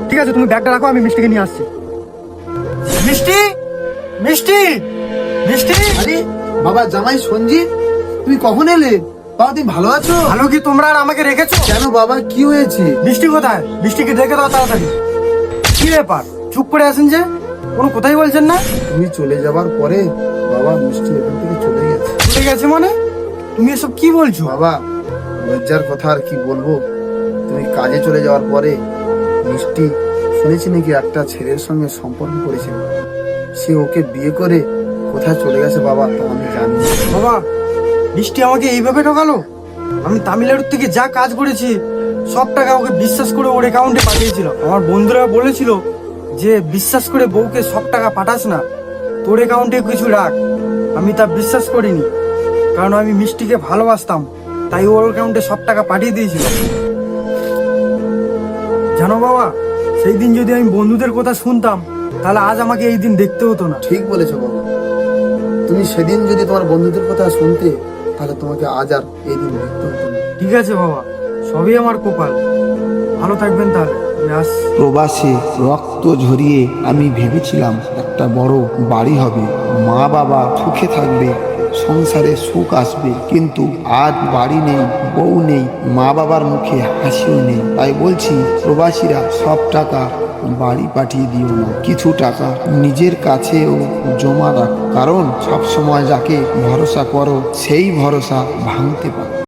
ঠিক আছে, তুমি ব্যাগটা রাখো, আমি মিষ্টিকে নিয়ে আসছি। মিষ্টি, মিষ্টি, মিষ্টি। আরে বাবা জামাই সঞ্জিত, তুমি কখন এলে? বাবা তুমি ভালো আছো? ভালো কি তোমরা আর আমাকে রেখেছো? কেন বাবা, কি হয়েছে? মিষ্টি কোথায়? মিষ্টিকে ডেকে দাও তাড়াতাড়ি। কি ব্যাপার, চুপ করে আছেন যে? কোনো কথাই বলছেন না? তুমি চলে যাবার পরে বাবা মিষ্টি এখান থেকে চলে গেছে। চলে গেছে মানে? তুমি এসব কি বলছো? বাবা লজ্জার কথা আর কি বলবো, তুমি কাজে চলে যাওয়ার পরে মিষ্টি শুনেছি নাকি একটা ছেলের সঙ্গে সম্পর্ক করেছিল, সে ওকে বিয়ে করে কোথায় চলে গেছে বাবা তা আমি জানি না। বাবা, মিষ্টি আমাকে এইভাবে ঠকালো? আমি তামিলনাড়ুর থেকে যা কাজ করেছি সব টাকা ওকে বিশ্বাস করে ওর অ্যাকাউন্টে পাঠিয়েছিল। আমার বন্ধুরা বলেছিল যে বিশ্বাস করে বউকে সব টাকা পাঠাস না, তোর অ্যাকাউন্টে কিছু রাখ। আমি তা বিশ্বাস করিনি, কারণ আমি মিষ্টিকে ভালোবাসতাম, তাই ওর অ্যাকাউন্টে সব টাকা পাঠিয়ে দিয়েছিল। জানো বাবা, সেই দিন যদি আমি বন্ধুদের কথা শুনতাম তাহলে আজ আমাকে এই দিন দেখতে হতো না। ঠিক বলেছো বাবা, তুমি সেদিন যদি তোমার বন্ধুদের কথা শুনতে তাহলে তোমাকে আজ আর এই দিন দেখতে হতো না। ঠিক আছে বাবা, সবই আমার কপাল। ভালো থাকবেন তাহলে, আমি আসছি। প্রবাসে রক্ত ঝরিয়ে আমি ভেবেছিলাম একটা বড় বাড়ি হবে, মা বাবা সুখে থাকবে, সংসারে সুখ আসবে, কিন্তু আজ বাড়ি নেই, বউ নেই, মা বাবার মুখে হাসিও নেই। তাই বলছি প্রবাসীরা সব টাকা বাড়ি পাঠিয়ে দিও না, কিছু টাকা নিজের কাছেও জমা রাখ, কারণ সব সময় যাকে ভরসা করো সেই ভরসা ভাঙতে পারে।